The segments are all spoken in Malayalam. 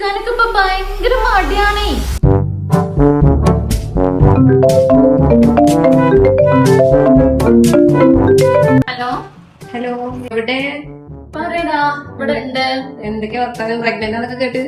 കുളിക്കാനൊക്കെ ഇപ്പൊ ഭയങ്കര മടിയാണേ. ഹലോ ഹലോ, എവിടെ? പറയടാ, ഇവിടെ ഉണ്ട്. എന്തൊക്കെയാ വർത്താനം? പ്രഗ്നന്റ് ആണെന്നൊക്കെ കേട്ട്.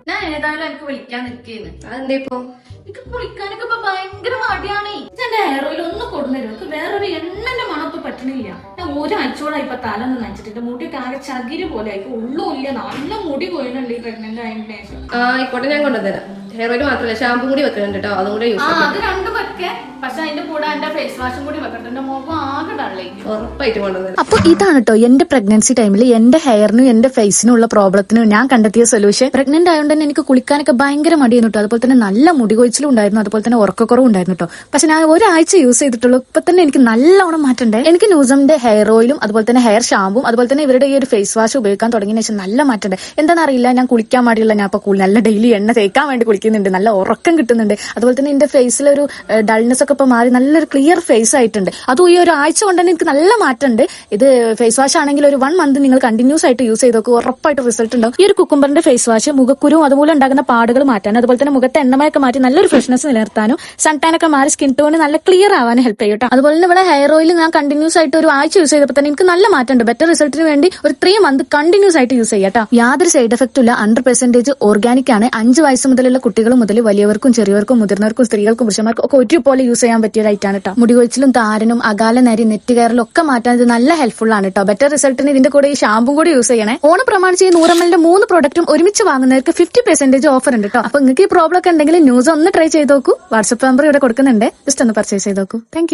ഞാൻ ഏതായാലും എനിക്ക് വിളിക്കാൻ നിൽക്കുന്നു. അതെന്താ ഇപ്പൊ? എനിക്ക് കുളിക്കാനൊക്കെ ഇപ്പൊ ഭയങ്കര മടിയാണേ. എന്റെ ഹെയർ ഓയിൽ ഒന്ന് കൊടുന്നരും. എനിക്ക് വേറൊരു എണ്ണന്റെ മണം ഇപ്പൊ പറ്റണില്ല. ഞാൻ ഒരാഴ്ചയോളായി ഇപ്പൊ തലൊന്നും നനച്ചിട്ട് മുടിയൊക്കെ ആകെ ചകിരി പോലെ ആയി. ഉള്ളും ഇല്ല, നല്ല മുടി പോയിട്ടുണ്ട് ഈ പ്രഗ്നന്റ് ആയതിനു ശേഷം. ആയിക്കോട്ടെ, ഞാൻ കൊണ്ടുതരാം. ഹെയർ ഓയിൽ മാത്രമല്ല, ഷാമ്പൂ കൂടി വെക്കുന്നുണ്ട് കേട്ടോ. അതും കൂടെ യൂസ് ചെയ്യാം. അത് രണ്ടും വെക്കേ, പക്ഷെ അതിന്റെ കൂടെ എന്റെ ഫേസ് വാഷും കൂടി വെക്കട്ടെ. എന്റെ മുഖം ആകെ ഡള്ളേക്കും. ഉറപ്പായിട്ട് കൊണ്ടുതരാം. അപ്പൊ ഇതാണ് കേട്ടോ എന്റെ പ്രഗ്നൻസി ടൈമിൽ എന്റെ ഹെയറിനും എന്റെ ഫേസിനും ഉള്ള പ്രോബ്ലത്തിനും ഞാൻ കണ്ടെത്തിയ സൊല്യൂഷൻ. പ്രഗ്നന്റ് ആയതുകൊണ്ട് തന്നെ എനിക്ക് കുളിക്കാനൊക്കെ ഭയങ്കര മടിയായിരുന്നു കേട്ടോ. അതുപോലെ തന്നെ നല്ല മുടി കൊഴിച്ചിലും ഉണ്ടായിരുന്നു, അതുപോലെ തന്നെ ഉറക്കക്കുറവും ഉണ്ടായിരുന്നു കേട്ടോ. പക്ഷെ ഞാൻ ഒരാഴ്ച യൂസ് ചെയ്തിട്ടുള്ളൂ. ഇപ്പൊ തന്നെ എനിക്ക് നല്ലോണം മാറ്റണ്ടേ. എനിക്ക് ന്യൂസമിന്റെ ഹെയർ ഓയിലും അതുപോലെ തന്നെ ഹെയർ ഷാമ്പും അതുപോലെ തന്നെ ഇവരുടെ ഈ ഒരു ഫേസ് വാഷ് ഉപയോഗിക്കാൻ തുടങ്ങിയ ശേഷം നല്ല മാറ്റണ്ട്. എന്താണെന്നറിയില്ല, ഞാൻ കുളിക്കാൻ മടിയുള്ള ഞാൻ ഇപ്പൊ നല്ല ഡെയിലി എണ്ണ തേക്കാൻ വേണ്ടി കുളിക്കുന്നുണ്ട്, നല്ല ഉറക്കം കിട്ടുന്നുണ്ട്. അതുപോലെ തന്നെ എന്റെ ഫേസിലൊരു ഡൾനെസ് ഒക്കെ ഇപ്പൊ മാറി നല്ലൊരു ക്ലിയർ ഫേസ് ആയിട്ടുണ്ട്. അതും ഈ ഒരു ആഴ്ച കൊണ്ട് തന്നെ എനിക്ക് നല്ല മാറ്റമുണ്ട്. ഇത് ഫേസ് വാഷ് ആണെങ്കിൽ ഒരു 1 മന്ത് നിങ്ങൾ കണ്ടിന്യൂസ് ആയിട്ട് യൂസ് ചെയ്ത് നോക്കുക, ഉറപ്പായിട്ട് റിസൾട്ട് ഉണ്ടാവും. ഈ ഒരു കുക്കുംബറിന്റെ ഫേസ് വാഷ് മുഖക്കുരുവും അതുപോലെ ഉണ്ടാകുന്ന പാടുകൾ മാറ്റാനും അതുപോലെ തന്നെ മുഖത്തെ എണ്ണമയൊക്കെ മാറ്റി നല്ലൊരു ഫ്രഷ്നെസ് നിലനിർത്താനും സൺടാൻ ഒക്കെ മാറി സ്കിൻ ടോൺ നല്ല ക്ലിയർ ആവാനും ഹെൽപ്പ് ചെയ്യും. അതുപോലെ തന്നെ ഇവിടെ ഹെയർ ഓയിൽ ഞാൻ കണ്ടിന്യൂസ് ആയിട്ട് ഒരു ആഴ്ച യൂസ് ചെയ്തപ്പോൾ തന്നെ എനിക്ക് നല്ല മാറ്റമുണ്ട്. ബെറ്റർ റിസൾട്ടിന് വേണ്ടി ഒരു 3 മന്ത് കണ്ടിന്യൂസ് ആയിട്ട് യൂസ് ചെയ്യാം. യാതൊരു സൈഡ് എഫക്റ്റും ഇല്ല, 100% ഓർഗാനിക് ആണ്. 5 വയസ്സ് മുതലുള്ള കുട്ടികൾ മുതൽ വലിയവർക്കും ചെറിയവർക്കും മുതിർന്നവർക്കും സ്ത്രീകൾക്കും പുരുഷന്മാർക്കും ഒക്കെ ഒരുപോലെ യൂസ് ചെയ്യാൻ പറ്റിയ ലൈറ്റാണ് കേട്ടോ. മുടികൊഴിച്ചിലും താരനും അകാല നരി നെറ്റ് കയറലും ഒക്കെ മാറ്റാൻ ഇത് നല്ല ഹെൽപ്ഫുൾ ആണ് കേട്ടോ. ബെറ്റർ റിസൾട്ടിന് ഇതിന്റെ കൂടെ ഈ ഷാമ്പും കൂടി യൂസ് ചെയ്യണേ. ഓണം പ്രമാണിച്ച് 100 ml 3 പ്രോഡക്റ്റും ഒരുമിച്ച് വാങ്ങുന്നവർക്ക് 50% ഓഫർ ഉണ്ട് കേട്ടോ. അപ്പൊ നിങ്ങൾക്ക് ഈ പ്രോബ്ലം ഒക്കെ ഉണ്ടെങ്കിൽ ന്യൂസ് ഒന്ന് ട്രൈ ചെയ്ത് നോക്കൂ. വാട്സ്ആപ്പ് നമ്പർ ഇവിടെ കൊടുക്കുന്നുണ്ട്, ജസ്റ്റ് ഒന്ന് പർച്ചേസ് ചെയ്ത് നോക്കൂ. താങ്ക്